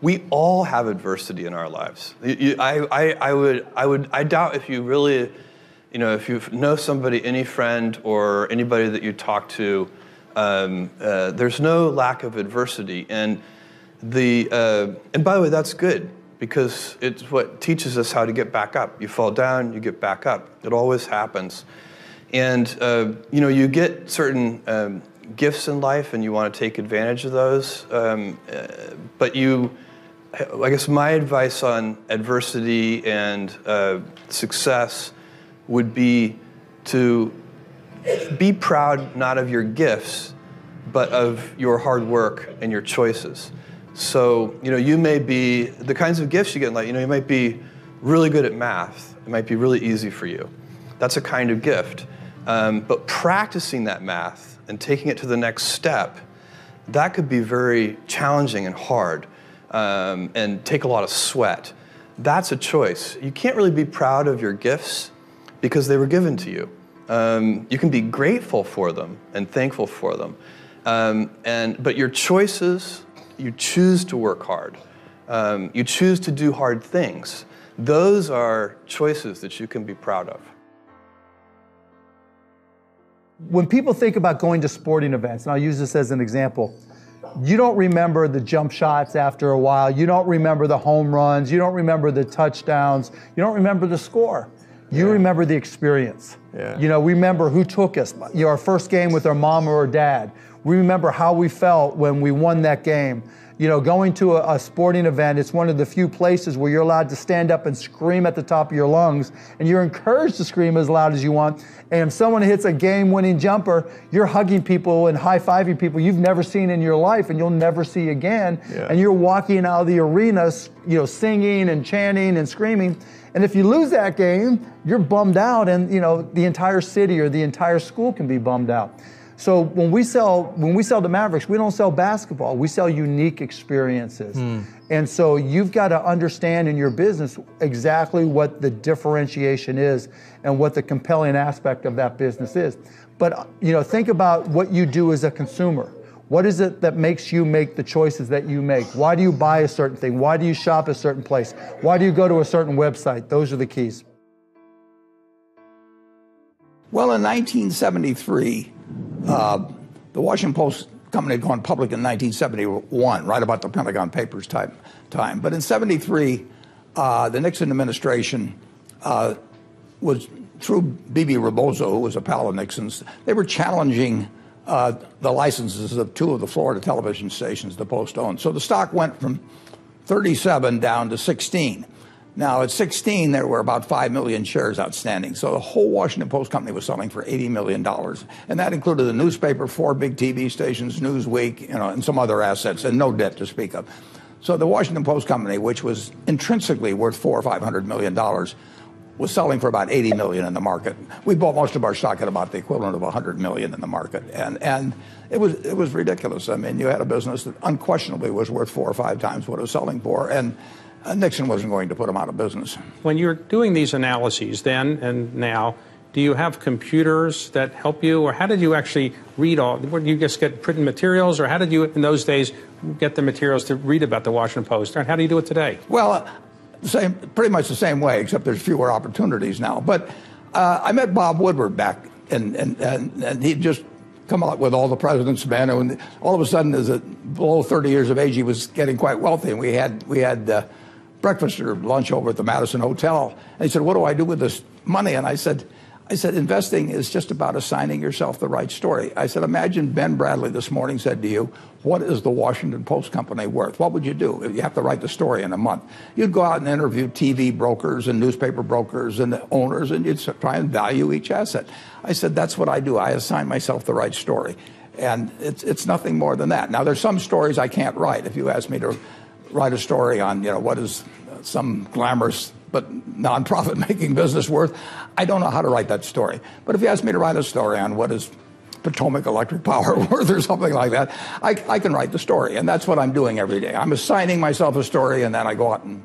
We all have adversity in our lives. I doubt if you really, if you know somebody, any friend or anybody that you talk to, there's no lack of adversity. And and by the way, that's good, because it's what teaches us how to get back up. You fall down, you get back up. It always happens. And you get certain gifts in life, and you want to take advantage of those. But I guess my advice on adversity and success would be to be proud not of your gifts, but of your hard work and your choices. So, you may be, the kinds of gifts you get in life, you might be really good at math. It might be really easy for you. That's a kind of gift. But practicing that math and taking it to the next step, that could be very challenging and hard, and take a lot of sweat. That's a choice. You can't really be proud of your gifts because they were given to you. You can be grateful for them and thankful for them. But your choices, you choose to work hard. You choose to do hard things. Those are choices that you can be proud of. When people think about going to sporting events, and I'll use this as an example, you don't remember the jump shots after a while. You don't remember the home runs. You don't remember the touchdowns. You don't remember the score. You remember the experience. Yeah. We remember who took us. Our first game with our mom or our dad. We remember how we felt when we won that game. Going to a sporting event, it's one of the few places where you're allowed to stand up and scream at the top of your lungs, and you're encouraged to scream as loud as you want. And if someone hits a game-winning jumper, you're hugging people and high-fiving people you've never seen in your life and you'll never see again. Yeah. And you're walking out of the arena, singing and chanting and screaming. And if you lose that game, you're bummed out, and the entire city or the entire school can be bummed out. So when we sell to Mavericks, we don't sell basketball. We sell unique experiences. And so you've got to understand in your business exactly what the differentiation is and what the compelling aspect of that business is. But think about what you do as a consumer. What is it that makes you make the choices that you make? Why do you buy a certain thing? Why do you shop a certain place? Why do you go to a certain website? Those are the keys. Well, in 1973, the Washington Post company had gone public in 1971, right about the Pentagon Papers time. But in 73, the Nixon administration was, through B.B. Rebozo, who was a pal of Nixon's, they were challenging the licenses of 2 of the Florida television stations the Post owned. So the stock went from 37 down to 16. Now, at 16, there were about 5 million shares outstanding. So the whole Washington Post company was selling for $80 million. And that included the newspaper, 4 big TV stations, Newsweek, and some other assets, and no debt to speak of. So the Washington Post company, which was intrinsically worth $400 or $500 million, was selling for about $80 million in the market. We bought most of our stock at about the equivalent of $100 million in the market. And it was ridiculous. I mean, you had a business that unquestionably was worth 4 or 5 times what it was selling for. And Nixon wasn't going to put them out of business. When you're doing these analyses then and now, do you have computers that help you, or how did you actually read all? Did you just get printed materials, or how did you, in those days, get the materials to read about the Washington Post? And how do you do it today? Well, pretty much the same way, except there's fewer opportunities now. But I met Bob Woodward back, and he'd just come out with All the President's Men, and all of a sudden, below 30 years of age, he was getting quite wealthy, and we had breakfast or lunch over at the Madison Hotel. And he said, "What do I do with this money?" And I said, investing is just about assigning yourself the right story. I said, imagine Ben Bradley this morning said to you, what is the Washington Post company worth? What would you do? You have to write the story in a month. You'd go out and interview TV brokers and newspaper brokers and owners, and you'd try and value each asset. I said, that's what I do. I assign myself the right story. And it's nothing more than that. Now, there's some stories I can't write. If you ask me to write a story on, what is some glamorous but non-profit making business worth, I don't know how to write that story. But if you ask me to write a story on what is Potomac Electric Power worth or something like that, I can write the story. And that's what I'm doing every day. I'm assigning myself a story, and then I go out and...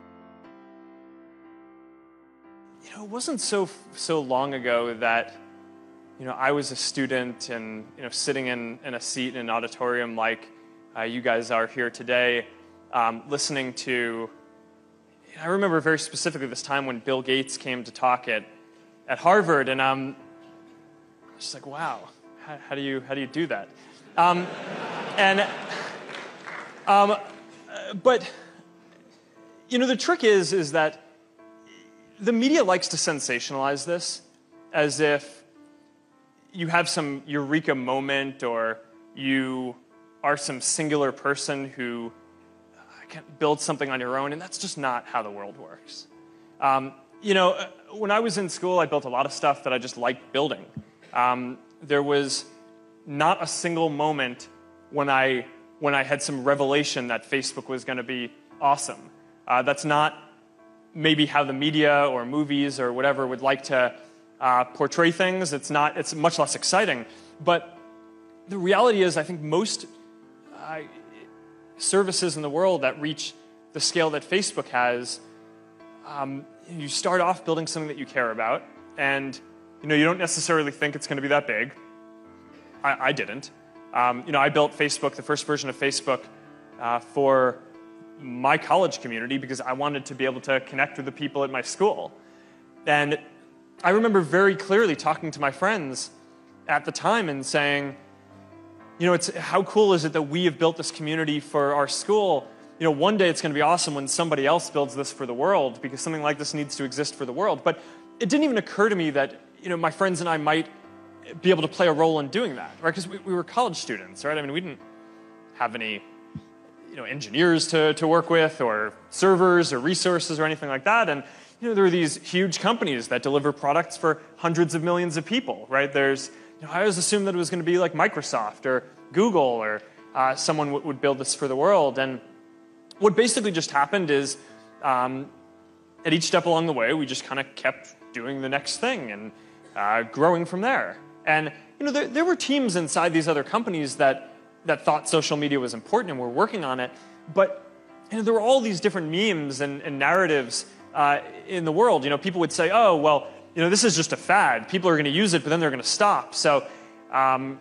It wasn't so long ago that, I was a student and, sitting in a seat in an auditorium like you guys are here today. listening to, I remember very specifically this time when Bill Gates came to talk at Harvard, and I'm just like, wow, how do you do that? But the trick is that the media likes to sensationalize this as if you have some eureka moment or you are some singular person who can build something on your own, and that's just not how the world works. When I was in school, I built a lot of stuff that I just liked building. There was not a single moment when I had some revelation that Facebook was going to be awesome. That's not maybe how the media or movies or whatever would like to portray things. It's much less exciting. But the reality is, I think most services in the world that reach the scale that Facebook has, you start off building something that you care about, and you don't necessarily think it's going to be that big. I didn't. I built Facebook, the first version of Facebook, for my college community because I wanted to be able to connect with the people at my school. And I remember very clearly talking to my friends at the time and saying, how cool is it that we have built this community for our school? One day it's going to be awesome when somebody else builds this for the world, because something like this needs to exist for the world. But it didn't even occur to me that, my friends and I might be able to play a role in doing that, right? Because we were college students, right? I mean, we didn't have any, engineers to work with or servers or resources or anything like that. And, there are these huge companies that deliver products for hundreds of millions of people, right? I always assumed that it was going to be like Microsoft or Google or someone would build this for the world. And what basically just happened is at each step along the way, we just kind of kept doing the next thing and growing from there. And there were teams inside these other companies that thought social media was important and were working on it. But there were all these different memes and narratives in the world. People would say, oh, well, this is just a fad. People are going to use it, but then they're going to stop. So, so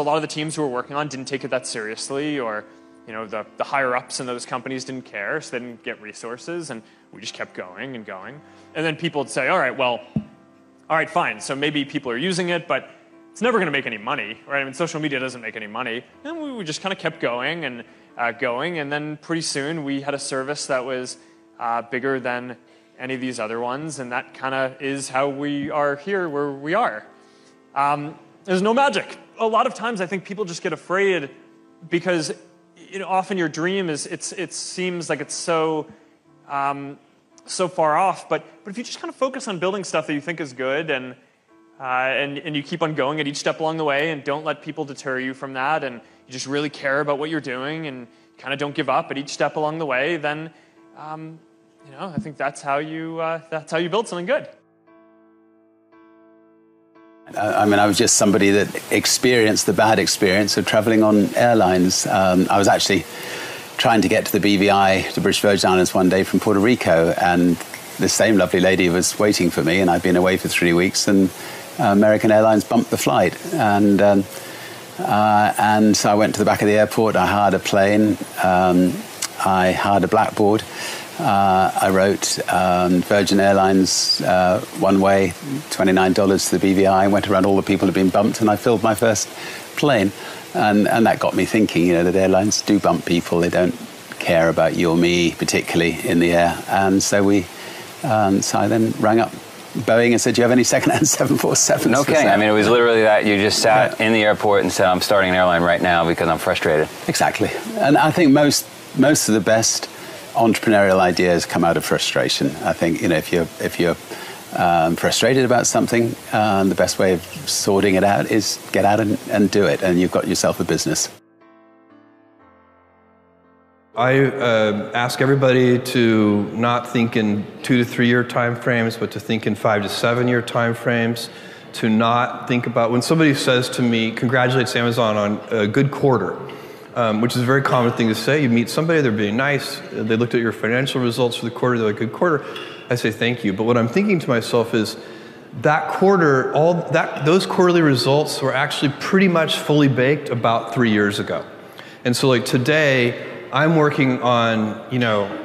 a lot of the teams who were working on didn't take it that seriously, or, the higher-ups in those companies didn't care, so they didn't get resources, and we just kept going and going. And then people would say, all right, fine. So maybe people are using it, but it's never going to make any money, right? I mean, social media doesn't make any money. And we just kind of kept going and going, and then pretty soon we had a service that was bigger than any of these other ones, and that kind of is how we are here where we are. There's no magic. A lot of times I think people just get afraid because often your dream is it seems like it's so far off, but if you just kind of focus on building stuff that you think is good and you keep on going at each step along the way and don't let people deter you from that, and you just really care about what you're doing and kind of don't give up at each step along the way, then I think that's how you build something good. I was just somebody that experienced the bad experience of traveling on airlines. I was actually trying to get to the BVI, the British Virgin Islands, one day from Puerto Rico, and the same lovely lady was waiting for me, and I'd been away for 3 weeks, and American Airlines bumped the flight. And so I went to the back of the airport, I hired a plane, I hired a blackboard, I wrote Virgin Airlines one way, $29 to the BVI, went around all the people who had been bumped, and I filled my first plane. And that got me thinking, that airlines do bump people. They don't care about you or me, particularly in the air. And so so I then rang up Boeing and said, do you have any second-hand 747s? No kidding. It was literally that. You just sat in the airport and said, I'm starting an airline right now because I'm frustrated. Exactly. And I think most of the best entrepreneurial ideas come out of frustration. I think, if you're frustrated about something, the best way of sorting it out is get out and do it, and you've got yourself a business. I ask everybody to not think in 2 to 3 year time frames, but to think in 5 to 7 year time frames. To not think about, when somebody says to me, congratulates Amazon on a good quarter, which is a very common thing to say. You meet somebody, they're being nice, they looked at your financial results for the quarter, they're like, good quarter. I say thank you. But what I'm thinking to myself is, that quarter, those quarterly results were actually pretty much fully baked about 3 years ago. And so like today, I'm working on,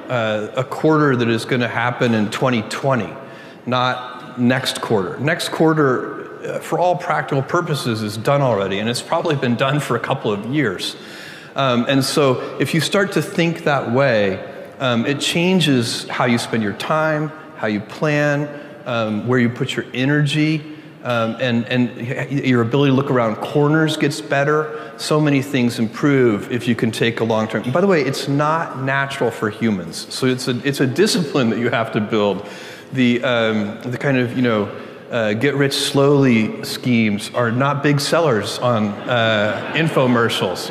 a quarter that is going to happen in 2020, not next quarter. Next quarter, for all practical purposes, is done already, and it's probably been done for a couple of years. And so if you start to think that way, it changes how you spend your time, how you plan, where you put your energy, and your ability to look around corners gets better. So many things improve if you can take a long term. By the way, it's not natural for humans, so it's a discipline that you have to build. The kind of get rich slowly schemes are not big sellers on infomercials.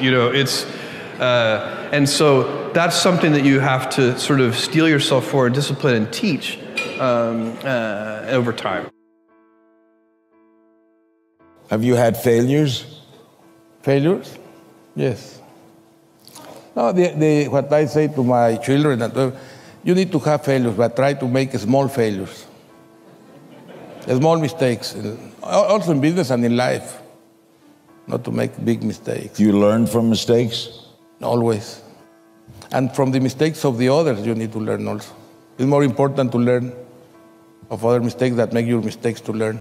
And so that's something that you have to sort of steel yourself for, and discipline and teach over time. Have you had failures? Failures? Yes. No, what I say to my children, you need to have failures, but try to make small failures. Small mistakes, also in business and in life, not to make big mistakes. Do you learn from mistakes? Always. And from the mistakes of the others, you need to learn also. It's more important to learn of other mistakes that make your mistakes to learn.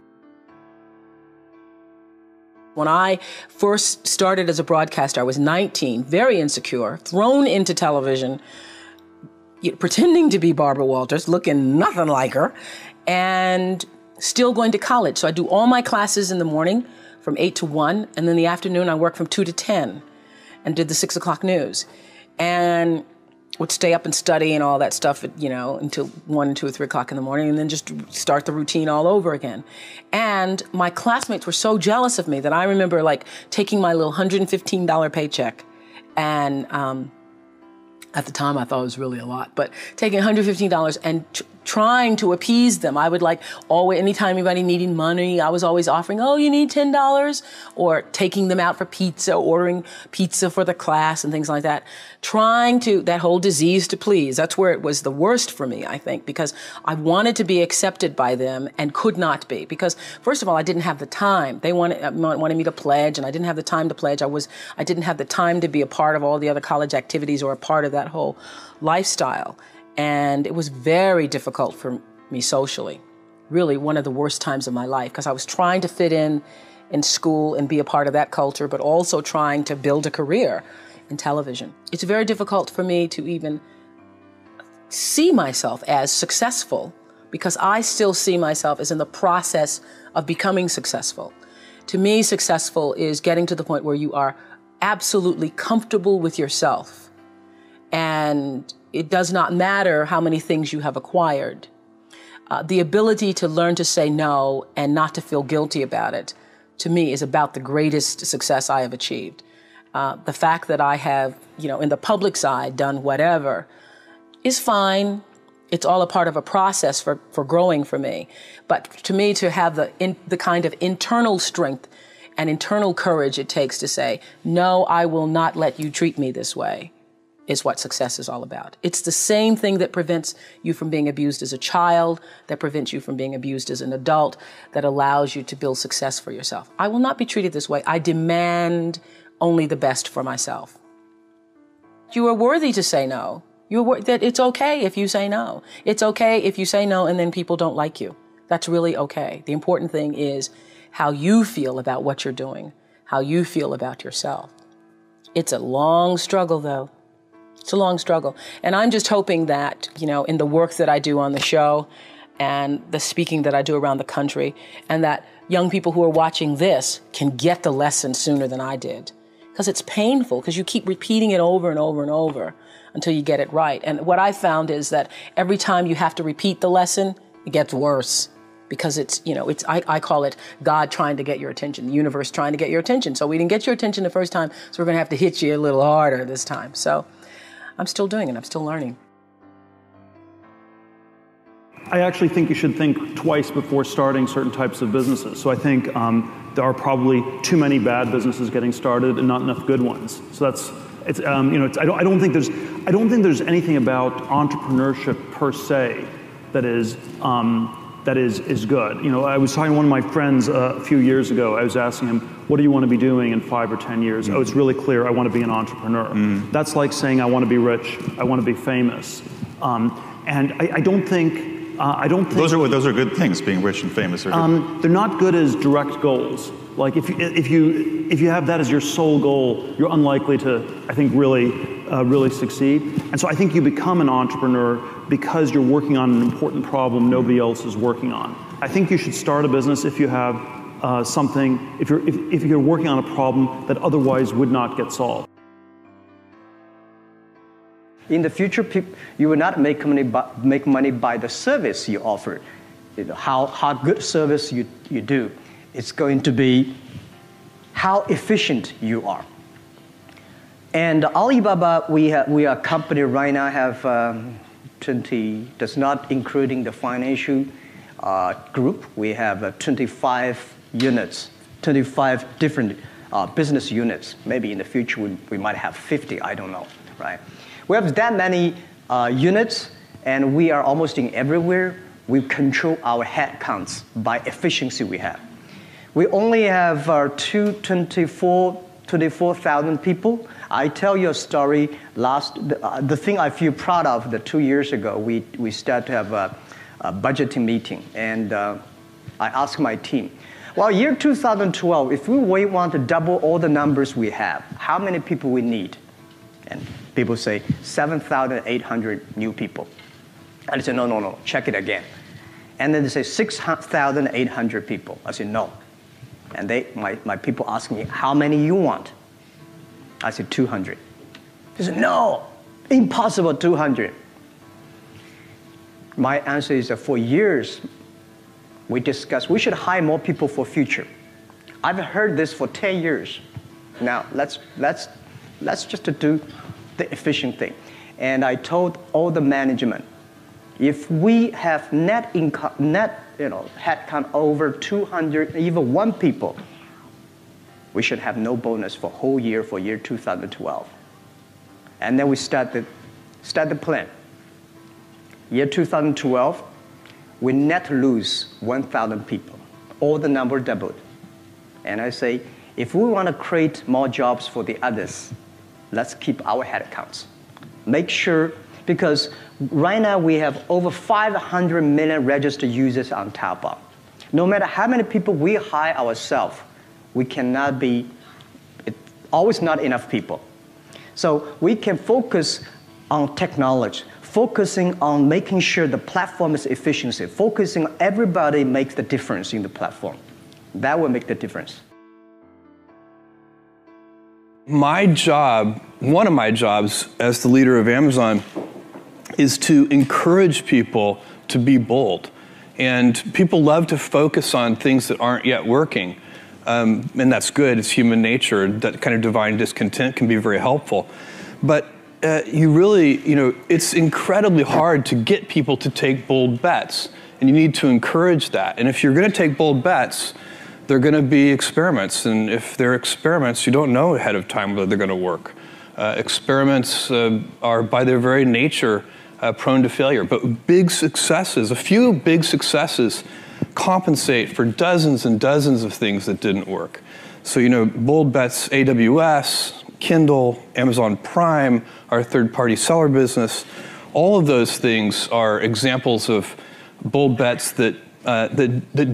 When I first started as a broadcaster, I was 19, very insecure, thrown into television, pretending to be Barbara Walters, looking nothing like her, and still going to college. So I do all my classes in the morning from 8 to 1, and then in the afternoon I work from 2 to 10 and did the 6 o'clock news. And would stay up and study and all that stuff, until 1, 2, or 3 o'clock in the morning, and then just start the routine all over again. And my classmates were so jealous of me that I remember taking my little $115 paycheck, and at the time I thought it was really a lot, but taking $115 and trying to appease them. I would always, anytime anybody needed money, I was always offering, oh, you need $10, or taking them out for pizza, ordering pizza for the class and things like that. That whole disease to please, that's where it was the worst for me, I think, because I wanted to be accepted by them and could not be, because first of all, I didn't have the time. They wanted me to pledge, and I didn't have the time to pledge. I didn't have the time to be a part of all the other college activities or a part of that whole lifestyle. And it was very difficult for me socially, really one of the worst times of my life, because I was trying to fit in school and be a part of that culture, but also trying to build a career in television. It's very difficult for me to even see myself as successful, because I still see myself as in the process of becoming successful. To me, successful is getting to the point where you are absolutely comfortable with yourself, and it does not matter how many things you have acquired. The ability to learn to say no and not to feel guilty about it, to me, is about the greatest success I have achieved. The fact that I have, in the public side, done whatever is fine. It's all a part of a process for growing for me. But to me, to have the kind of internal strength and internal courage it takes to say, no, I will not let you treat me this way, is what success is all about. It's the same thing that prevents you from being abused as a child, that prevents you from being abused as an adult, that allows you to build success for yourself. I will not be treated this way. I demand only the best for myself. You are worthy to say no. That it's okay if you say no. It's okay if you say no and then people don't like you. That's really okay. The important thing is how you feel about what you're doing, how you feel about yourself. It's a long struggle, though. It's a long struggle. And I'm just hoping that, in the work that I do on the show and the speaking that I do around the country, and that young people who are watching this can get the lesson sooner than I did. Because it's painful, because you keep repeating it over and over and over until you get it right. And what I found is that every time you have to repeat the lesson, it gets worse. Because I call it God trying to get your attention, the universe trying to get your attention. So we didn't get your attention the first time, so we're going to have to hit you a little harder this time. So I'm still doing it. I'm still learning. I actually think you should think twice before starting certain types of businesses. So I think there are probably too many bad businesses getting started and not enough good ones. So I don't think there's anything about entrepreneurship per se that is that is good. You know, I was talking to one of my friends a few years ago. I was asking him, what do you want to be doing in 5 or 10 years? Oh, it's really clear, I want to be an entrepreneur. That's like saying I want to be rich, I want to be famous. And I don't think, those are good things, being rich and famous. Are good. They're not good as direct goals. Like if you have that as your sole goal, you're unlikely to, I think, really succeed. And so I think you become an entrepreneur because you're working on an important problem nobody else is working on. I think you should start a business if you have something, if you're working on a problem that otherwise would not get solved. In the future, you will not make money by the service you offer, you know, how good service you do. It's going to be how efficient you are. And Alibaba, we are a company right now have 20, that's not including the financial group. We have 25 units, 25 different business units. Maybe in the future we might have 50, I don't know, right? We have that many units, and we are almost in everywhere. We control our headcounts by efficiency we have. We only have 24,000 people. I tell you a story. The thing I feel proud of, 2 years ago, we started to have a budgeting meeting, and I asked my team, well, year 2012, if we want to double all the numbers we have, how many people we need? And people say 7,800 new people. I said, no, check it again. And then they say 6,800 people. I said, no. And my people ask me, how many you want? I said, 200. They said, no, impossible, 200. My answer is that for years, we discussed we should hire more people for future. I've heard this for 10 years. Now, let's just do the efficient thing. And I told all the management, if we have net headcount over 200, even 1 people, we should have no bonus for whole year for year 2012. And then we start the plan. Year 2012, we net lose 1,000 people. All the number doubled. And I say, if we want to create more jobs for the others, let's keep our headcounts. Make sure, because right now we have over 500 million registered users on Taobao. No matter how many people we hire ourselves, we cannot be, always not enough people. So we can focus on technology, focusing on making sure the platform is efficiency, focusing on everybody makes the difference in the platform. That will make the difference. My job, one of my jobs as the leader of Amazon, is to encourage people to be bold. And people love to focus on things that aren't yet working. And that's good, it's human nature. That kind of divine discontent can be very helpful. But you really, it's incredibly hard to get people to take bold bets. And you need to encourage that. And if you're going to take bold bets, they're going to be experiments. And if they're experiments, you don't know ahead of time whether they're going to work. Experiments are, by their very nature, prone to failure. But big successes, a few big successes, compensate for dozens and dozens of things that didn't work. So, bold bets, AWS, Kindle, Amazon Prime, our third-party seller business, all of those things are examples of bold bets that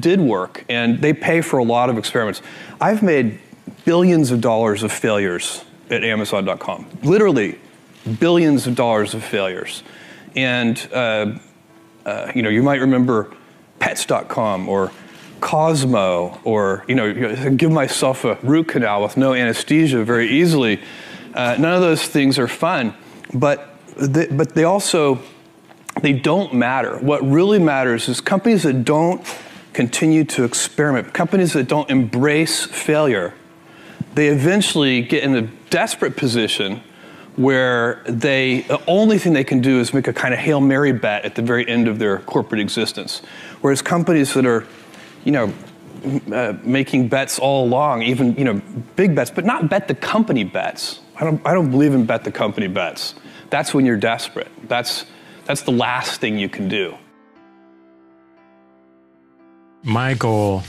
did work, and they pay for a lot of experiments. I've made billions of dollars of failures at Amazon.com, literally billions of dollars of failures. And you might remember Pets.com or Cosmo, or give myself a root canal with no anesthesia very easily. None of those things are fun, but they don't matter. What really matters is companies that don't continue to experiment, companies that don't embrace failure, they eventually get in a desperate position where the only thing they can do is make a kind of Hail Mary bet at the very end of their corporate existence. Whereas companies that are, making bets all along, even, big bets, but not bet the company bets. I don't believe in bet the company bets. That's when you're desperate. That's the last thing you can do. My goal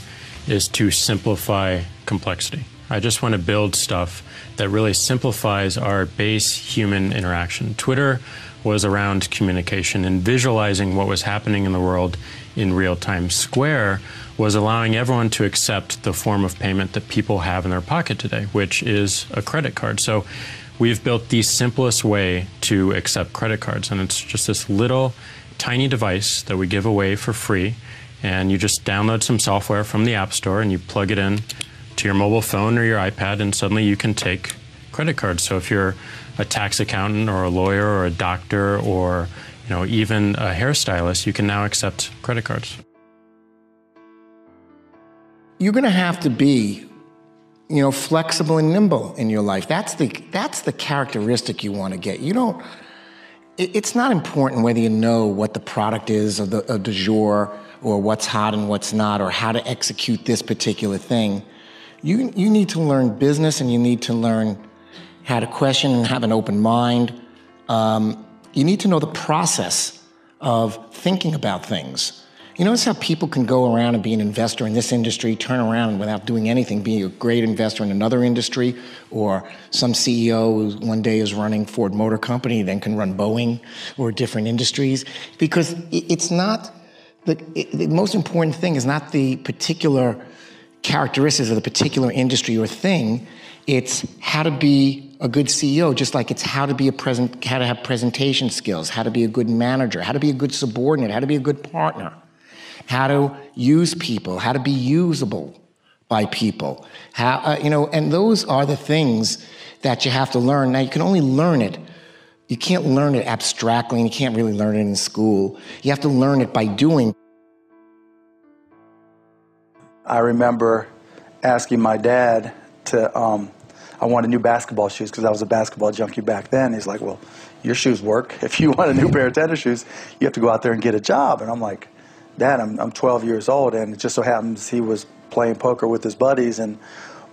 is to simplify complexity. I just want to build stuff that really simplifies our base human interaction. Twitter was around communication and visualizing what was happening in the world in real time. Square was allowing everyone to accept the form of payment that people have in their pocket today, which is a credit card. So we've built the simplest way to accept credit cards, and it's just this little tiny device that we give away for free, and you just download some software from the App Store and you plug it in to your mobile phone or your iPad, and suddenly you can take credit cards. So if you're a tax accountant or a lawyer or a doctor or even a hairstylist, you can now accept credit cards. You're going to have to be, flexible and nimble in your life. That's the characteristic you want to get. It's not important whether you know what the product is of the jour or what's hot and what's not, or how to execute this particular thing. You need to learn business, and you need to learn how to question and have an open mind. You need to know the process of thinking about things. You notice how people can go around and be an investor in this industry, turn around and without doing anything, be a great investor in another industry, or some CEO who one day is running Ford Motor Company, then can run Boeing or different industries. Because it's not, the most important thing is not the particular characteristics of the particular industry or thing. It's how to be a good CEO, just like it's how to be how to have presentation skills, how to be a good manager, how to be a good subordinate, how to be a good partner, how to use people, how to be usable by people, and those are the things that you have to learn. Now, you can only learn it. You can't learn it abstractly, and you can't really learn it in school. You have to learn it by doing. I remember asking my dad to, I wanted new basketball shoes because I was a basketball junkie back then. He's like, well, your shoes work. If you want a new pair of tennis shoes, you have to go out there and get a job. And I'm like, Dad, I'm 12 years old, and it just so happens he was playing poker with his buddies, and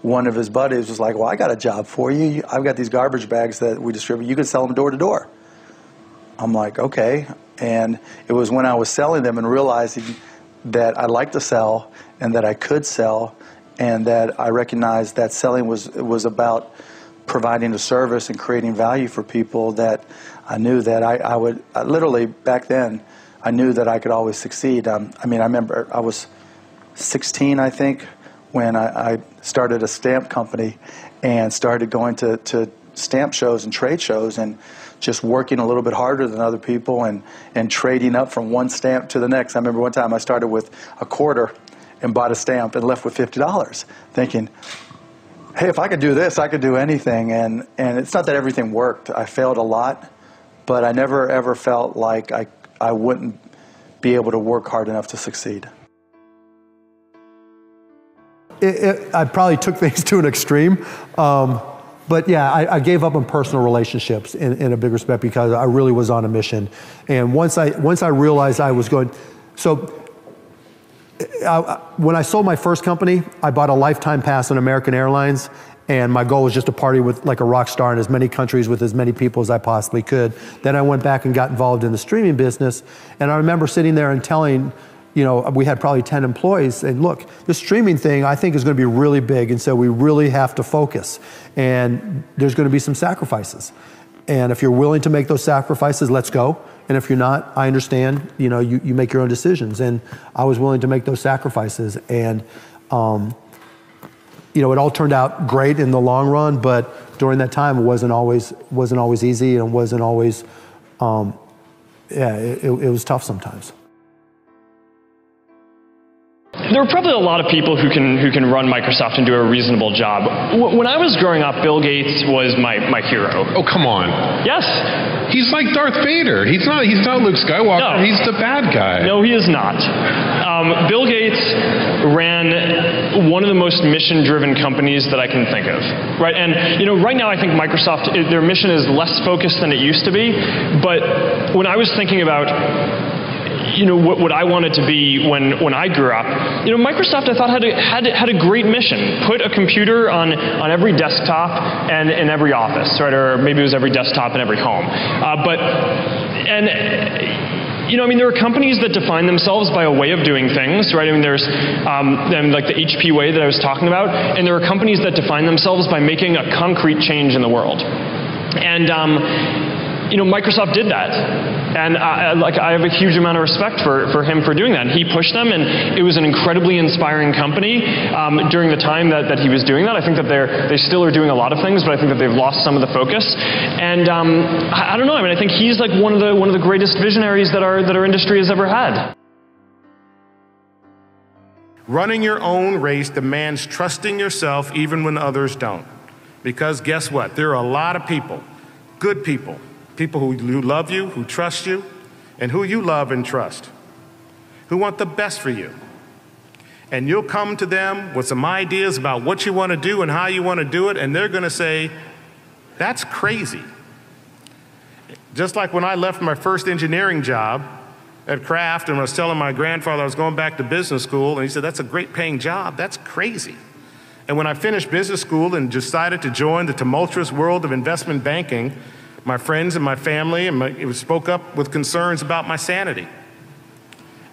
one of his buddies was like, well, I got a job for you. I've got these garbage bags that we distribute. You can sell them door to door. I'm like, okay. And it was when I was selling them and realizing that I liked to sell and that I could sell, and that I recognized that selling was about providing a service and creating value for people, that I knew that I would, literally back then, I knew that I could always succeed. I remember I was 16, I think, when I started a stamp company and started going to stamp shows and trade shows and just working a little bit harder than other people and trading up from one stamp to the next. I remember one time I started with a quarter and bought a stamp and left with $50, thinking, hey, if I could do this, I could do anything. And it's not that everything worked. I failed a lot, but I never ever felt like I wouldn't be able to work hard enough to succeed. I probably took things to an extreme. But yeah, I gave up on personal relationships in a big respect because I really was on a mission. And once I realized I was going, when I sold my first company, I bought a lifetime pass on American Airlines, and my goal was just to party with like a rock star in as many countries with as many people as I possibly could. Then I went back and got involved in the streaming business, and I remember sitting there and telling, we had probably 10 employees, and look, this streaming thing I think is going to be really big, and so we really have to focus, and there's going to be some sacrifices. And if you're willing to make those sacrifices, let's go. And if you're not, I understand, you make your own decisions. And I was willing to make those sacrifices. And, it all turned out great in the long run, but during that time, it wasn't always easy, and wasn't always, it was tough sometimes. There are probably a lot of people who can run Microsoft and do a reasonable job. When I was growing up, Bill Gates was my hero. Oh, come on. Yes. He's like Darth Vader. He's not Luke Skywalker. No. He's the bad guy. No, he is not. Bill Gates ran one of the most mission-driven companies that I can think of. Right? And right now I think Microsoft, their mission is less focused than it used to be. But when I was thinking about what I wanted to be when I grew up, Microsoft I thought had a great mission. Put a computer on every desktop and in every office, right? Or maybe it was every desktop in every home. there are companies that define themselves by a way of doing things, right? There's like the HP way that I was talking about, and there are companies that define themselves by making a concrete change in the world. And Microsoft did that, and I have a huge amount of respect for him for doing that. And he pushed them, and it was an incredibly inspiring company during the time that he was doing that. I think that they still are doing a lot of things, but I think that they've lost some of the focus. And I don't know. I think he's like one of the greatest visionaries that our industry has ever had. Running your own race demands trusting yourself even when others don't. Because guess what? There are a lot of people, good people, people who love you, who trust you, and who you love and trust, who want the best for you. And you'll come to them with some ideas about what you want to do and how you want to do it, and they're going to say, that's crazy. Just like when I left my first engineering job at Kraft and I was telling my grandfather I was going back to business school, and he said, that's a great paying job, that's crazy. And when I finished business school and decided to join the tumultuous world of investment banking, my friends and my family spoke up with concerns about my sanity.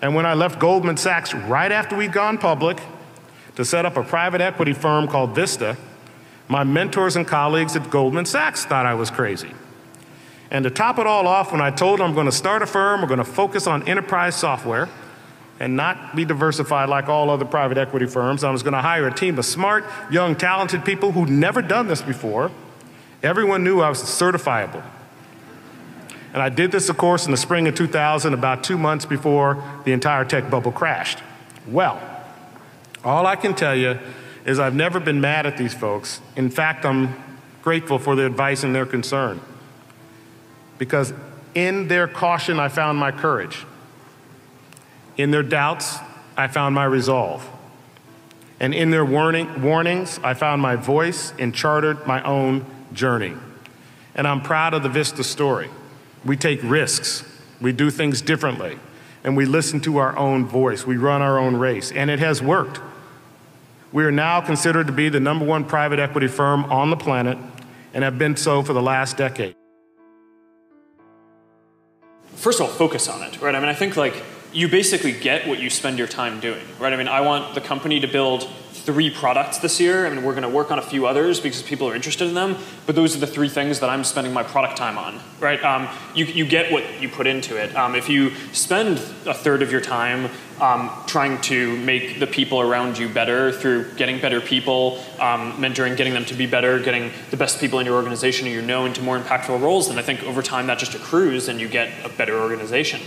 And when I left Goldman Sachs right after we'd gone public to set up a private equity firm called Vista, my mentors and colleagues at Goldman Sachs thought I was crazy. And to top it all off, when I told them I'm going to start a firm, we're going to focus on enterprise software and not be diversified like all other private equity firms, I was going to hire a team of smart, young, talented people who'd never done this before. Everyone knew I was certifiable. And I did this, of course, in the spring of 2000, about 2 months before the entire tech bubble crashed. Well, all I can tell you is I've never been mad at these folks. In fact, I'm grateful for their advice and their concern. Because in their caution, I found my courage. In their doubts, I found my resolve. And in their warnings, I found my voice and chartered my own journey. And I'm proud of the Vista story. We take risks, we do things differently, and we listen to our own voice. We run our own race, and it has worked. We are now considered to be the #1 private equity firm on the planet and have been so for the last decade. First of all, focus on it, right? I think like you basically get what you spend your time doing, right? I want the company to build 3 products this year. We're going to work on a few others because people are interested in them, but those are the 3 things that I'm spending my product time on, right? You get what you put into it. If you spend a third of your time trying to make the people around you better through getting better people, mentoring, getting them to be better, getting the best people in your organization who you know into more impactful roles, then I think over time that just accrues and you get a better organization.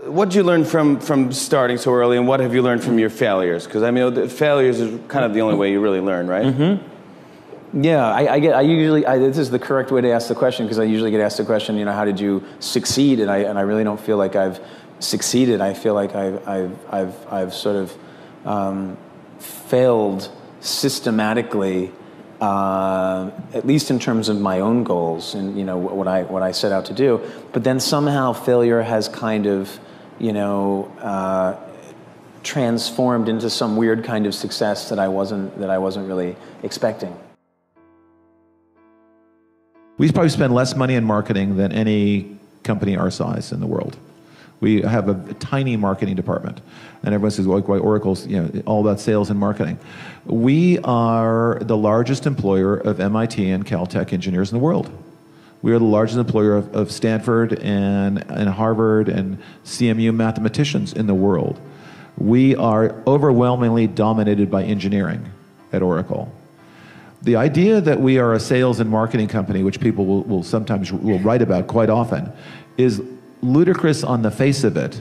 What did you learn from starting so early, and what have you learned from your failures? Because the failures is kind of the only way you really learn, right? Mm-hmm. Yeah, this is the correct way to ask the question, because I usually get asked the question, how did you succeed? And I really don't feel like I've succeeded. I feel like I've sort of failed systematically, at least in terms of my own goals and what I set out to do. But then somehow failure has kind of transformed into some weird kind of success that I wasn't really expecting. We probably spend less money in marketing than any company our size in the world. We have a tiny marketing department, and everyone says, well, Oracle's all about sales and marketing. We are the largest employer of MIT and Caltech engineers in the world. We are the largest employer of Stanford and Harvard and CMU mathematicians in the world. We are overwhelmingly dominated by engineering at Oracle. The idea that we are a sales and marketing company, which people will sometimes write about quite often, is ludicrous on the face of it,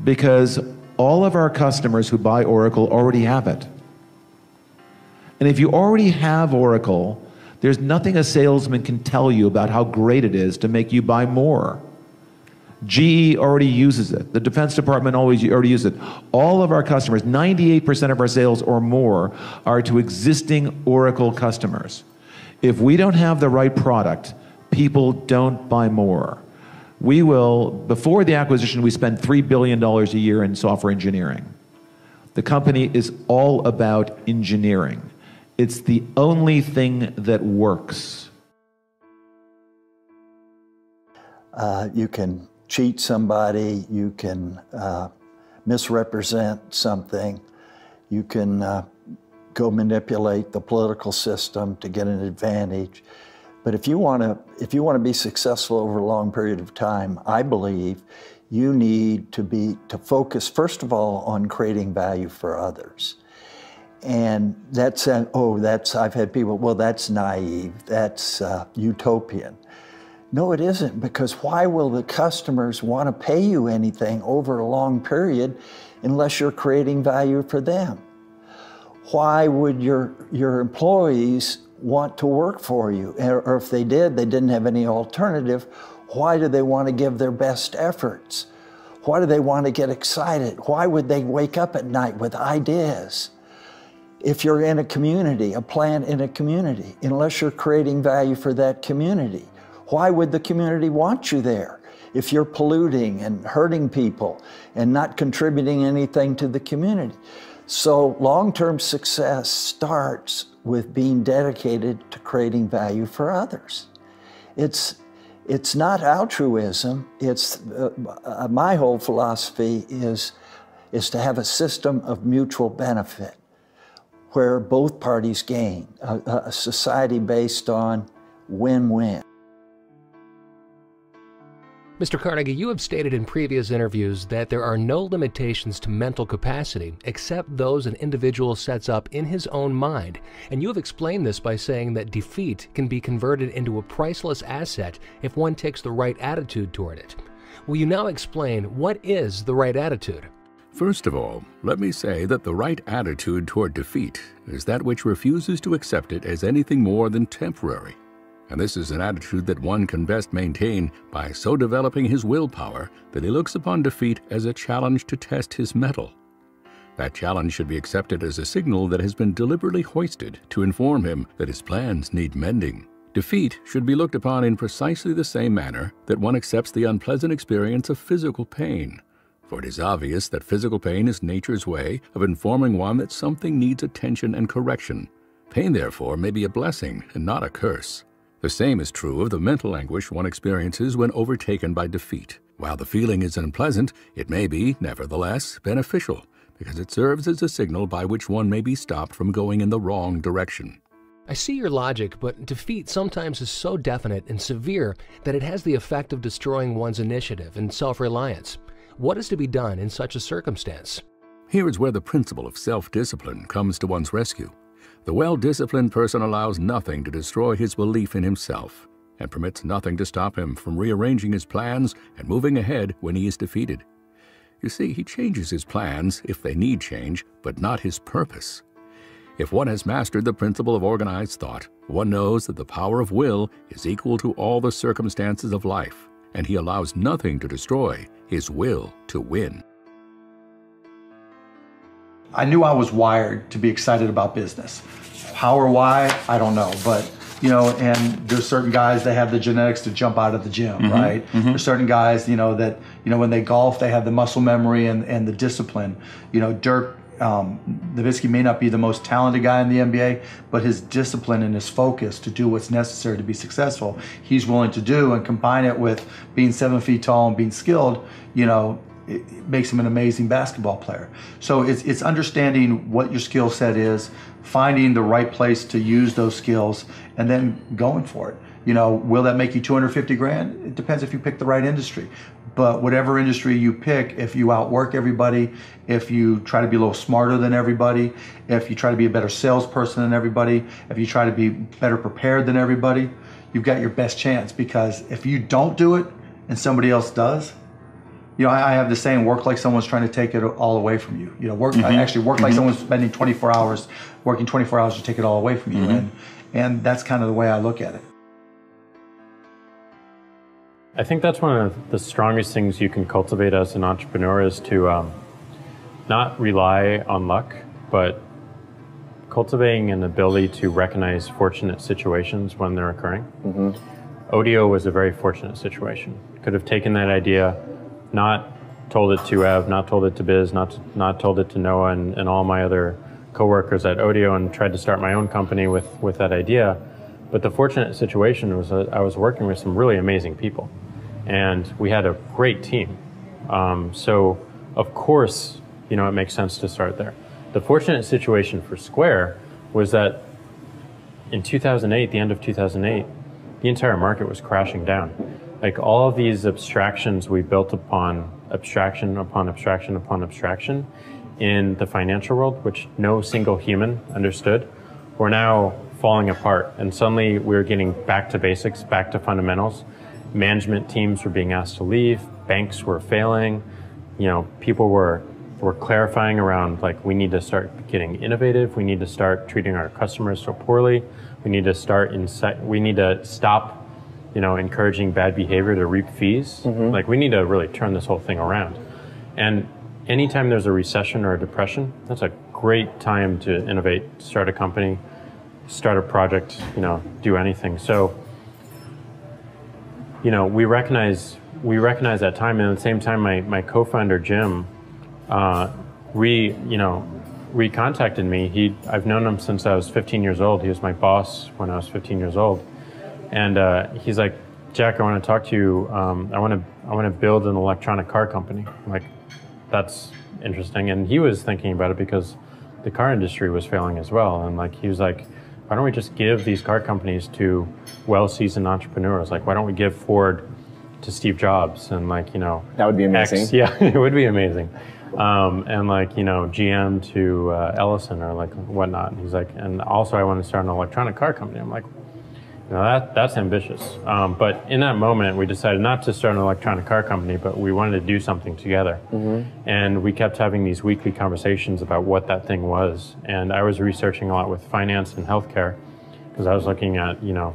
because all of our customers who buy Oracle already have it. And if you already have Oracle, there's nothing a salesman can tell you about how great it is to make you buy more. GE already uses it. The Defense Department already uses it. All of our customers, 98% of our sales or more, are to existing Oracle customers. If we don't have the right product, people don't buy more. We will, before the acquisition, we spent $3 billion a year in software engineering. The company is all about engineering. It's the only thing that works. You can cheat somebody, you can misrepresent something, you can go manipulate the political system to get an advantage. But if you want to be successful over a long period of time, I believe you need to focus first of all on creating value for others. And I've had people, well, that's naive, that's utopian. No, it isn't, because why will the customers want to pay you anything over a long period unless you're creating value for them? Why would your employees want to work for you? Or if they didn't have any alternative, why do they want to give their best efforts? Why do they want to get excited? Why would they wake up at night with ideas? If you're in a community, a plant in a community, unless you're creating value for that community, why would the community want you there? If you're polluting and hurting people and not contributing anything to the community. So long-term success starts with being dedicated to creating value for others. It's not altruism. It's my whole philosophy is to have a system of mutual benefit where both parties gain, a society based on win-win. Mr. Carnegie, you have stated in previous interviews that there are no limitations to mental capacity except those an individual sets up in his own mind. And you have explained this by saying that defeat can be converted into a priceless asset if one takes the right attitude toward it. Will you now explain what is the right attitude? First of all, let me say that the right attitude toward defeat is that which refuses to accept it as anything more than temporary. And this is an attitude that one can best maintain by so developing his willpower that he looks upon defeat as a challenge to test his mettle. That challenge should be accepted as a signal that has been deliberately hoisted to inform him that his plans need mending. Defeat should be looked upon in precisely the same manner that one accepts the unpleasant experience of physical pain. For it is obvious that physical pain is nature's way of informing one that something needs attention and correction. Pain, therefore, may be a blessing and not a curse. The same is true of the mental anguish one experiences when overtaken by defeat. While the feeling is unpleasant, it may be, nevertheless, beneficial, because it serves as a signal by which one may be stopped from going in the wrong direction. I see your logic, but defeat sometimes is so definite and severe that it has the effect of destroying one's initiative and self-reliance. What is to be done in such a circumstance? Here is where the principle of self-discipline comes to one's rescue. The well-disciplined person allows nothing to destroy his belief in himself and permits nothing to stop him from rearranging his plans and moving ahead when he is defeated. You see, he changes his plans if they need change, but not his purpose. If one has mastered the principle of organized thought, one knows that the power of will is equal to all the circumstances of life, and he allows nothing to destroy his will to win. I knew I was wired to be excited about business. How or why, I don't know, but and there's certain guys that have the genetics to jump out of the gym, right? There's certain guys, that when they golf, they have the muscle memory and the discipline. Dirk Nowitzki may not be the most talented guy in the NBA, but his discipline and his focus to do what's necessary to be successful, he's willing to do, and combine it with being 7 feet tall and being skilled, it makes him an amazing basketball player. So it's understanding what your skill set is, finding the right place to use those skills, and then going for it. Will that make you 250 grand? It depends if you pick the right industry. But whatever industry you pick, if you outwork everybody, if you try to be a little smarter than everybody, if you try to be a better salesperson than everybody, if you try to be better prepared than everybody, you've got your best chance. Because if you don't do it and somebody else does, I have the saying, work like someone's trying to take it all away from you. Actually work like someone's spending 24 hours, working 24 hours to take it all away from you. And that's kind of the way I look at it. I think that's one of the strongest things you can cultivate as an entrepreneur is to not rely on luck, but cultivating an ability to recognize fortunate situations when they're occurring. Odeo was a very fortunate situation. Could have taken that idea, not told it to Ev, not told it to Biz, not told it to Noah and all my other coworkers at Odeo, and tried to start my own company with that idea. But the fortunate situation was I was working with some really amazing people. and we had a great team. So of course, you know, it makes sense to start there. The fortunate situation for Square was that in 2008, the end of 2008, the entire market was crashing down. Like all of these abstractions we built upon abstraction upon abstraction upon abstraction in the financial world, which no single human understood, were now falling apart. And suddenly we were getting back to basics, back to fundamentals. Management teams were being asked to leave, banks were failing, you know, people were clarifying around, like, we need to start getting innovative, we need to start treating our customers so poorly, we need to stop, you know, encouraging bad behavior to reap fees. Like, we need to really turn this whole thing around. And anytime there's a recession or a depression, that's a great time to innovate, start a company, start a project, you know, do anything. So, you know, we recognize that time, and at the same time, my co-founder Jim, recontacted me. I've known him since I was 15 years old. He was my boss when I was 15 years old, and he's like, Jack, I want to talk to you. I want to build an electronic car company. I'm like, that's interesting. And he was thinking about it because the car industry was failing as well. And like, he was like, why don't we just give these car companies to well-seasoned entrepreneurs? Like, why don't we give Ford to Steve Jobs, and like, you know, that would be amazing. Yeah, it would be amazing. And like, you know, GM to Ellison or like whatnot. And he's like, and also I want to start an electronic car company. I'm like, you know, that's ambitious. But in that moment, we decided not to start an electronic car company, but we wanted to do something together. And we kept having these weekly conversations about what that thing was. And I was researching a lot with finance and healthcare because I was looking at, you know,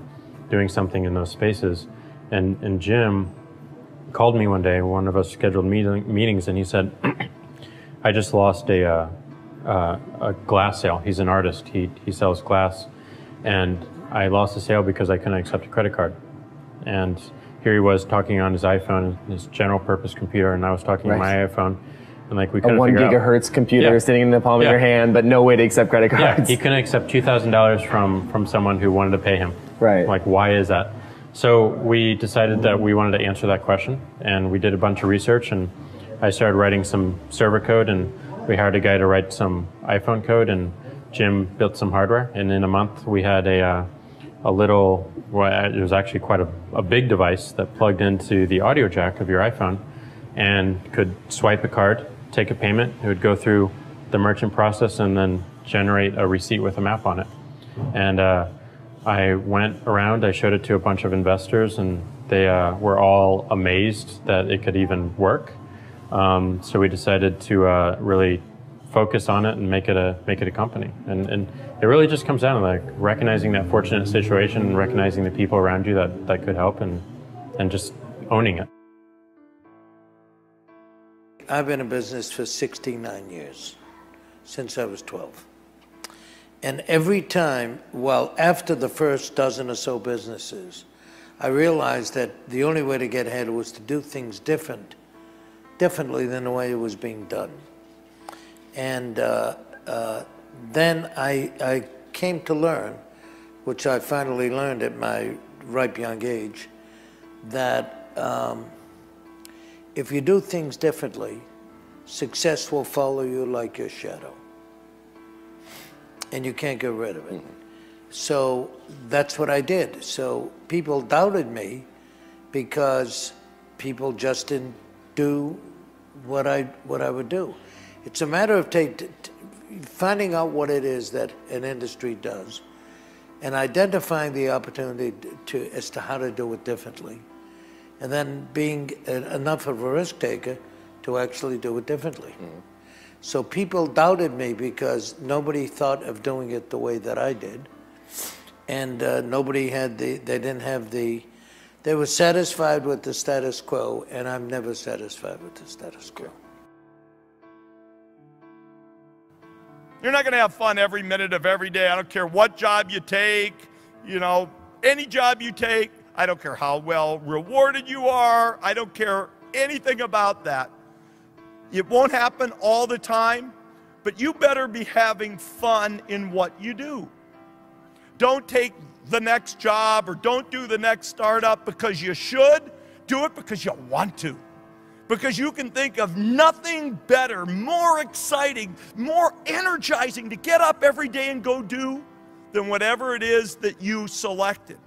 doing something in those spaces. And Jim called me one day, one of us scheduled meetings, and he said, I just lost a glass sale. He's an artist. He sells glass. And I lost the sale because I couldn't accept a credit card. And here he was talking on his iPhone, his general purpose computer, and I was talking on my iPhone. And like, we couldn't a 1 figure out. gigahertz computer sitting in the palm of your hand, but no way to accept credit cards. Yeah, he couldn't accept $2,000 from someone who wanted to pay him. Right. Like, why is that? So we decided that we wanted to answer that question, and we did a bunch of research, and I started writing some server code, and we hired a guy to write some iPhone code, and Jim built some hardware, and in a month we had a little, well, it was actually quite a big device that plugged into the audio jack of your iPhone and could swipe a card, take a payment. It would go through the merchant process and then generate a receipt with a map on it. And I went around, I showed it to a bunch of investors, and they were all amazed that it could even work. So we decided to really focus on it and make it a company. And it really just comes down to like recognizing that fortunate situation and recognizing the people around you that could help and just owning it. I've been in business for 69 years, since I was 12. And every time, well, after the first dozen or so businesses, I realized that the only way to get ahead was to do things differently than the way it was being done. And then I came to learn, which I finally learned at my ripe young age, that if you do things differently, success will follow you like your shadow. And you can't get rid of it. So that's what I did. So people doubted me because people just didn't do what I would do. It's a matter of finding out what it is that an industry does and identifying the opportunity as to how to do it differently, and then being enough of a risk taker to actually do it differently. So people doubted me because nobody thought of doing it the way that I did, and nobody had they were satisfied with the status quo, and I'm never satisfied with the status quo. You're not going to have fun every minute of every day. I don't care what job you take, you know, any job you take. I don't care how well rewarded you are. I don't care anything about that. It won't happen all the time, but you better be having fun in what you do. Don't take the next job or don't do the next startup because you should. do it because you want to. Because you can think of nothing better, more exciting, more energizing to get up every day and go do than whatever it is that you selected.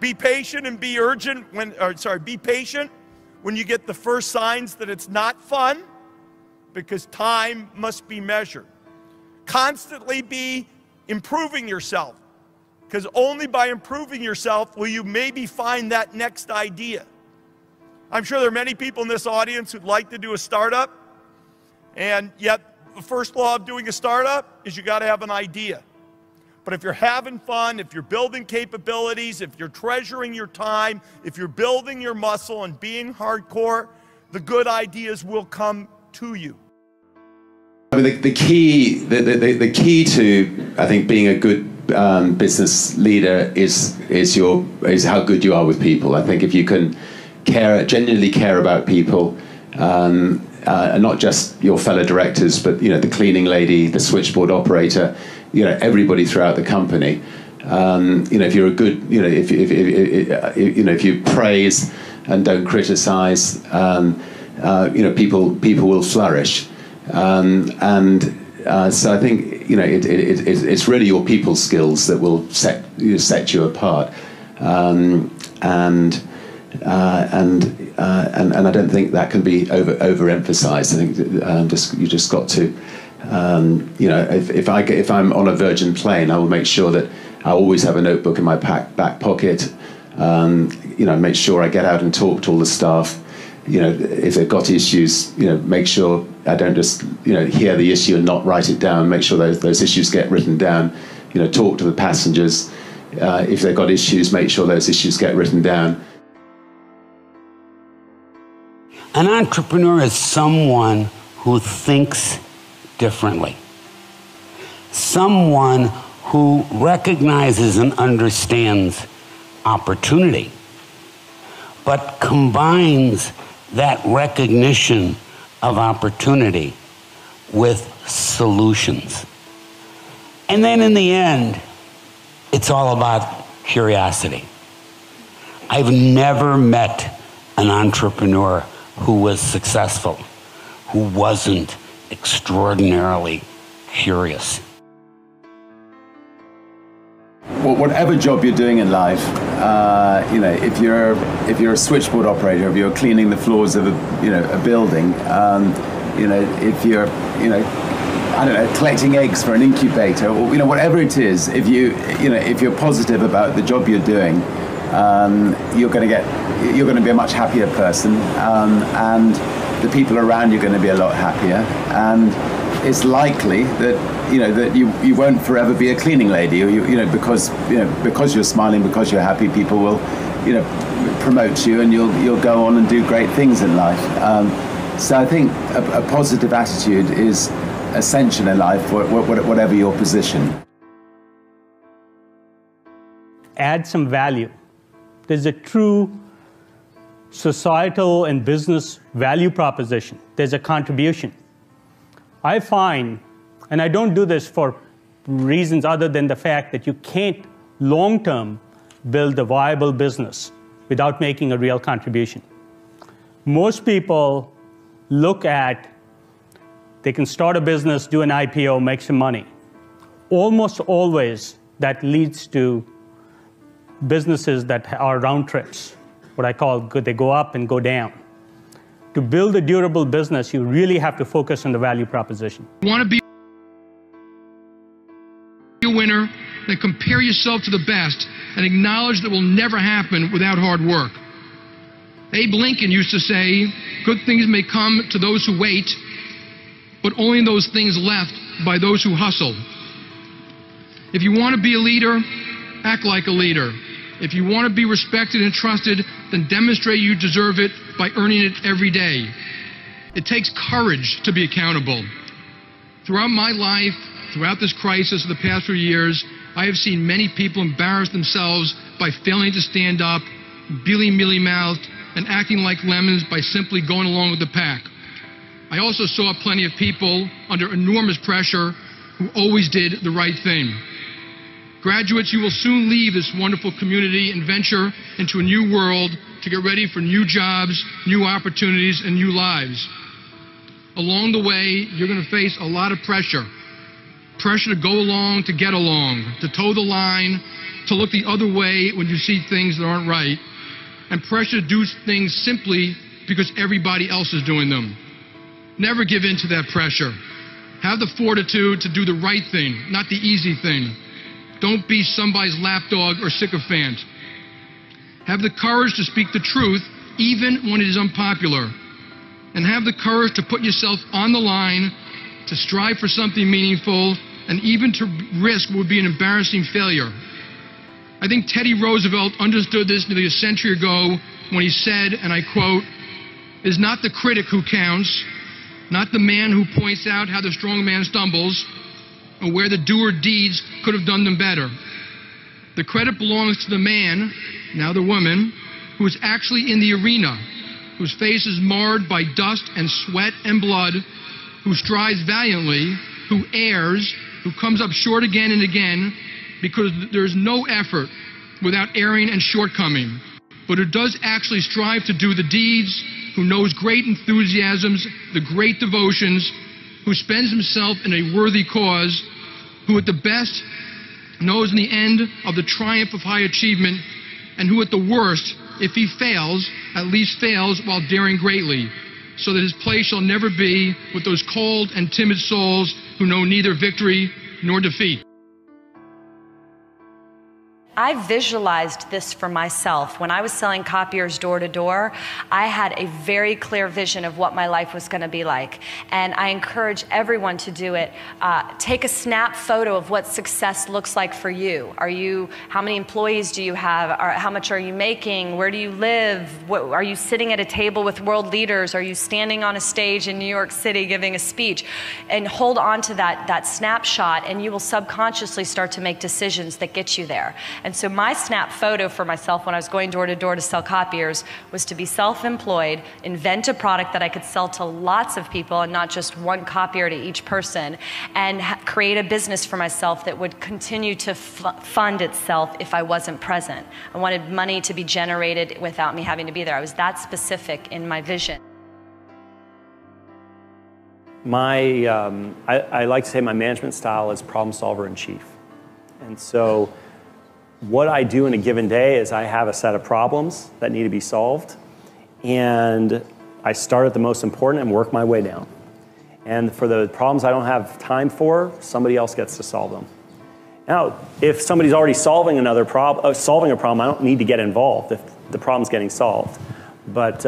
Be patient and be urgent be patient when you get the first signs that it's not fun, because time must be measured. Constantly be improving yourself, because only by improving yourself will you maybe find that next idea. I'm sure there are many people in this audience who'd like to do a startup, and yet the first law of doing a startup is you got to have an idea. But if you're having fun, if you're building capabilities, if you're treasuring your time, if you're building your muscle and being hardcore, the good ideas will come to you. I mean, the key to, I think, being a good business leader is how good you are with people. I think if you can genuinely care about people, not just your fellow directors, but the cleaning lady, the switchboard operator, everybody throughout the company. If you're a good, if you praise and don't criticize, people will flourish. So I think it's really your people skills that will set you apart. And I don't think that can be overemphasized. I think you just got to, if I'm on a Virgin plane, I will make sure that I always have a notebook in my back pocket. Make sure I get out and talk to all the staff. If they've got issues, make sure I don't just hear the issue and not write it down. Make sure those issues get written down. Talk to the passengers. If they've got issues, make sure those issues get written down. An entrepreneur is someone who thinks differently. Someone who recognizes and understands opportunity, but combines that recognition of opportunity with solutions. And then in the end, it's all about curiosity. I've never met an entrepreneur who was successful, who wasn't extraordinarily curious. Well, whatever job you're doing in life, if you're a switchboard operator, if you're cleaning the floors of a building, if you're I don't know, collecting eggs for an incubator, or whatever it is, if you're positive about the job you're doing, you're going to be a much happier person, and the people around you are going to be a lot happier, and it's likely that that you won't forever be a cleaning lady, because you're smiling, because you're happy, people will promote you, and you'll go on and do great things in life. So I think a positive attitude is essential in life, whatever your position. Add some value. There's a true societal and business value proposition. There's a contribution. I find, and I don't do this for reasons other than the fact that you can't long-term build a viable business without making a real contribution. Most people look at, they can start a business, do an IPO, make some money. Almost always that leads to businesses that are round trips, what I call they go up and go down. To build a durable business, you really have to focus on the value proposition. You want to be a winner, then compare yourself to the best and acknowledge that will never happen without hard work. Abe Lincoln used to say, good things may come to those who wait, but only those things left by those who hustle. If you want to be a leader, act like a leader. If you want to be respected and trusted, then demonstrate you deserve it by earning it every day. It takes courage to be accountable. Throughout my life, throughout this crisis of the past few years, I have seen many people embarrass themselves by failing to stand up, being mealy-mouthed, and acting like lemons by simply going along with the pack. I also saw plenty of people under enormous pressure who always did the right thing. Graduates, you will soon leave this wonderful community and venture into a new world to get ready for new jobs, new opportunities, and new lives. Along the way, you're going to face a lot of pressure. Pressure to go along, to get along, to toe the line, to look the other way when you see things that aren't right, and pressure to do things simply because everybody else is doing them. Never give in to that pressure. Have the fortitude to do the right thing, not the easy thing. Don't be somebody's lapdog or sycophant. Have the courage to speak the truth, even when it is unpopular. And have the courage to put yourself on the line, to strive for something meaningful, and even to risk what would be an embarrassing failure. I think Teddy Roosevelt understood this nearly a century ago when he said, and I quote, "It is not the critic who counts, not the man who points out how the strong man stumbles, or where the doer deeds could have done them better. The credit belongs to the man, now the woman, who is actually in the arena, whose face is marred by dust and sweat and blood, who strives valiantly, who errs, who comes up short again and again, because there's no effort without erring and shortcoming, but who does actually strive to do the deeds, who knows great enthusiasms, the great devotions, who spends himself in a worthy cause, who at the best knows in the end of the triumph of high achievement, and who at the worst, if he fails, at least fails while daring greatly, so that his place shall never be with those cold and timid souls who know neither victory nor defeat." I visualized this for myself. When I was selling copiers door to door, I had a very clear vision of what my life was going to be like. And I encourage everyone to do it. Take a snap photo of what success looks like for you. How many employees do you have? How much are you making? Where do you live? Are you sitting at a table with world leaders? Are you standing on a stage in New York City giving a speech? And hold on to that snapshot, and you will subconsciously start to make decisions that get you there. And so my snap photo for myself when I was going door to door to sell copiers was to be self-employed, invent a product that I could sell to lots of people and not just one copier to each person, and create a business for myself that would continue to fund itself if I wasn't present. I wanted money to be generated without me having to be there. I was that specific in my vision. I like to say my management style is problem solver in chief. And so what I do in a given day is I have a set of problems that need to be solved, and I start at the most important and work my way down. And for the problems I don't have time for, somebody else gets to solve them. Now, if somebody's already solving a problem, I don't need to get involved if the problem's getting solved. But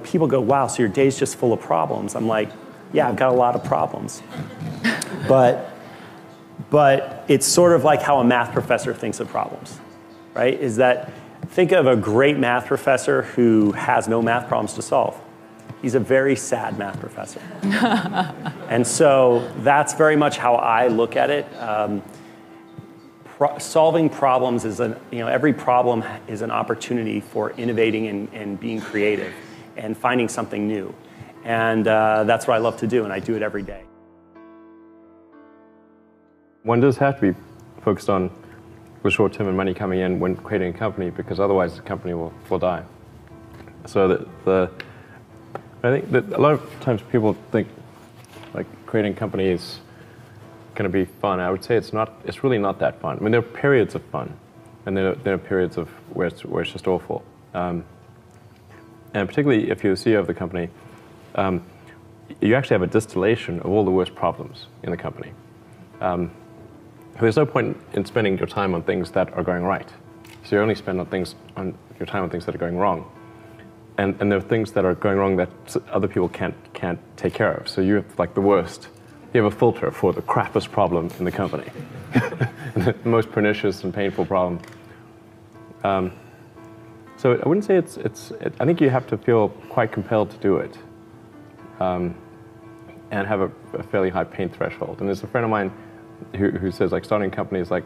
people go, "Wow, so your day's just full of problems." I'm like, "Yeah, I've got a lot of problems." But it's sort of like how a math professor thinks of problems, right? Is that, think of a great math professor who has no math problems to solve. He's a very sad math professor. And so that's very much how I look at it. Solving problems is every problem is an opportunity for innovating and being creative and finding something new. And that's what I love to do, and I do it every day. One does have to be focused on the short term and money coming in when creating a company, because otherwise the company will die. So I think that a lot of times people think like creating a company is going to be fun. I would say it's not. It's really not that fun. I mean, there are periods of fun, and there are periods of where it's just awful. And particularly if you're the CEO of the company, you actually have a distillation of all the worst problems in the company. There's no point in spending your time on things that are going right. So you only spend your time on things that are going wrong. And there are things that are going wrong that other people can't take care of. So you have like the worst. You have a filter for the crappiest problem in the company. The most pernicious and painful problem. So I wouldn't say I think you have to feel quite compelled to do it. And have a fairly high pain threshold. And there's a friend of mine who says like starting a company is like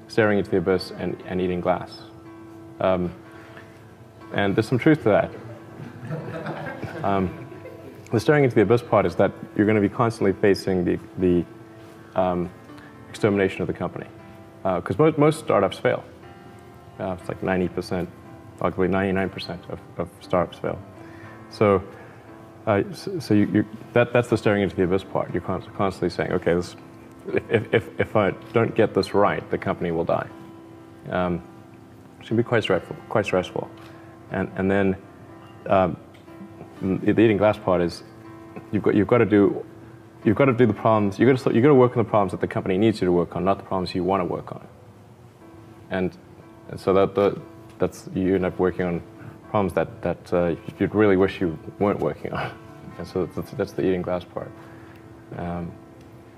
staring into the abyss and eating glass. And there's some truth to that. The staring into the abyss part is that you're going to be constantly facing the extermination of the company. because most startups fail. It's like 90%, arguably 99% of startups fail. So, that's the staring into the abyss part. You're constantly saying, okay, if I don't get this right, the company will die. It can be quite stressful. And then the eating glass part is you've got to do the problems. You've got to work on the problems that the company needs you to work on, not the problems you want to work on. And so that's you end up working on problems that you'd really wish you weren't working on. And so that's the eating glass part.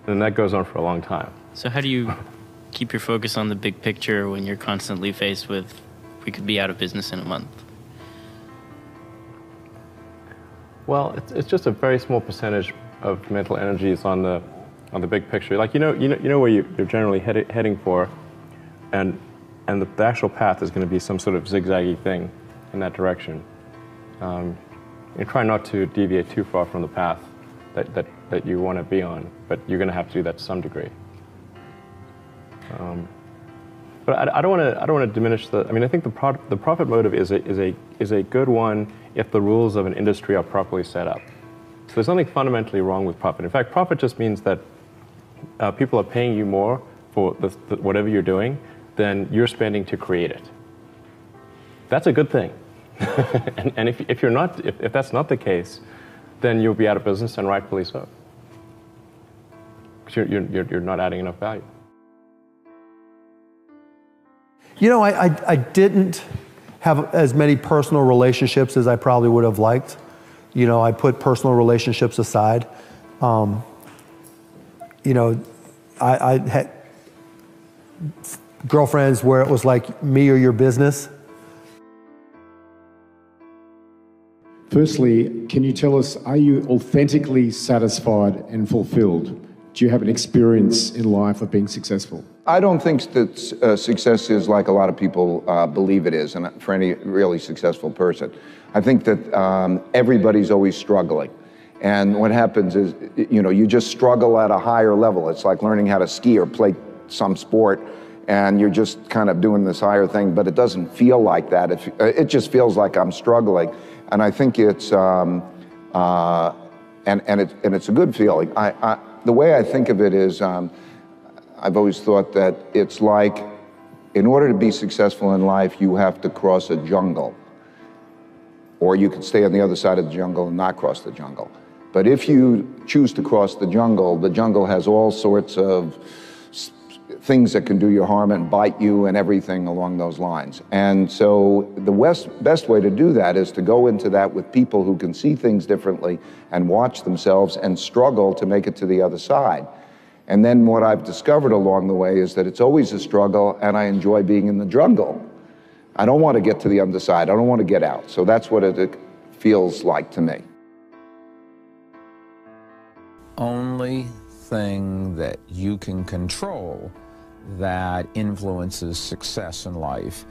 And that goes on for a long time. So how do you keep your focus on the big picture when you're constantly faced with, we could be out of business in a month? Well, it's just a very small percentage of mental energy is on the big picture. Like you know where you're generally heading for, and the actual path is going to be some sort of zigzaggy thing in that direction. You try not to deviate too far from the path that you want to be on, but you're going to have to do that to some degree. But I don't want to diminish the. I mean, I think the profit motive is a good one if the rules of an industry are properly set up. So there's nothing fundamentally wrong with profit. In fact, profit just means that people are paying you more for whatever you're doing than you're spending to create it. That's a good thing. and if that's not the case, then you'll be out of business, and rightfully so. Because you're not adding enough value. You know, I didn't have as many personal relationships as I probably would have liked. You know, I put personal relationships aside. You know, I had girlfriends where it was like me or your business. Firstly, can you tell us, are you authentically satisfied and fulfilled? Do you have an experience in life of being successful? I don't think that success is like a lot of people believe it is, and for any really successful person. I think that everybody's always struggling. And what happens is, you know, you just struggle at a higher level. It's like learning how to ski or play some sport, and you're just kind of doing this higher thing, but it doesn't feel like that. It just feels like I'm struggling. And I think it's, and it's a good feeling. The way I think of it is, I've always thought that it's like, in order to be successful in life, you have to cross a jungle. Or you can stay on the other side of the jungle and not cross the jungle. But if you choose to cross the jungle has all sorts of things that can do you harm and bite you and everything along those lines. And so the best way to do that is to go into that with people who can see things differently and watch themselves and struggle to make it to the other side. And then what I've discovered along the way is that it's always a struggle, and I enjoy being in the jungle. I don't want to get to the underside. I don't want to get out. So that's what it feels like to me. Only thing that you can control that influences success in life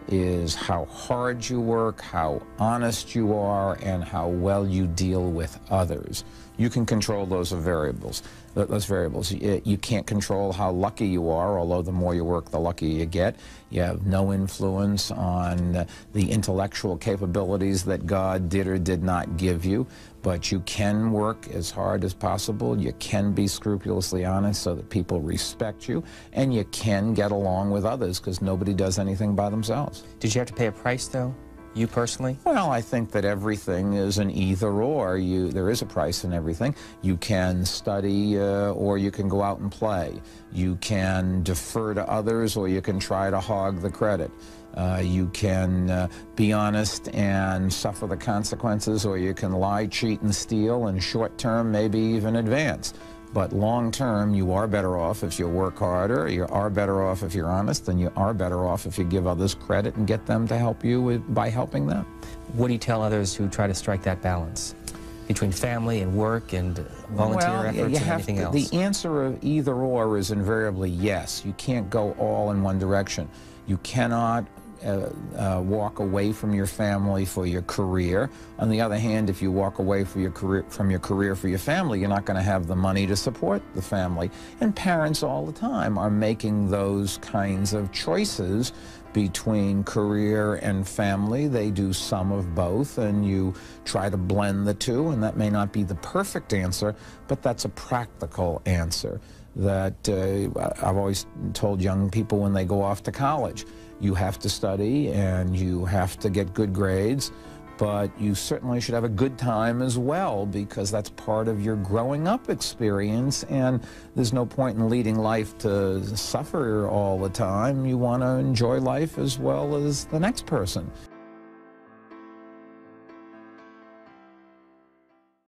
is how hard you work, how honest you are, and how well you deal with others. You can control those variables. You can't control how lucky you are, although the more you work, the luckier you get. You have no influence on the intellectual capabilities that God did or did not give you, but you can work as hard as possible. You can be scrupulously honest so that people respect you, and you can get along with others because nobody does anything by themselves. Did you have to pay a price, though? You personally? Well, I think that everything is an either-or. There is a price in everything. You can study or you can go out and play. You can defer to others or you can try to hog the credit. You can be honest and suffer the consequences, or you can lie, cheat, and steal, and short-term, maybe even advance. But long-term, you are better off if you work harder, you are better off if you're honest, and you are better off if you give others credit and get them to help you by helping them. What do you tell others who try to strike that balance between family and work and volunteer efforts and anything else? The answer of either or is invariably yes. You can't go all in one direction. You cannot walk away from your family for your career. On the other hand, if you walk away from your career for your family, you're not going to have the money to support the family. And parents all the time are making those kinds of choices between career and family. They do some of both, and you try to blend the two, and that may not be the perfect answer, but that's a practical answer that I've always told young people when they go off to college. You have to study and you have to get good grades, but you certainly should have a good time as well, because that's part of your growing up experience, and there's no point in leading life to suffer all the time. You want to enjoy life as well as the next person.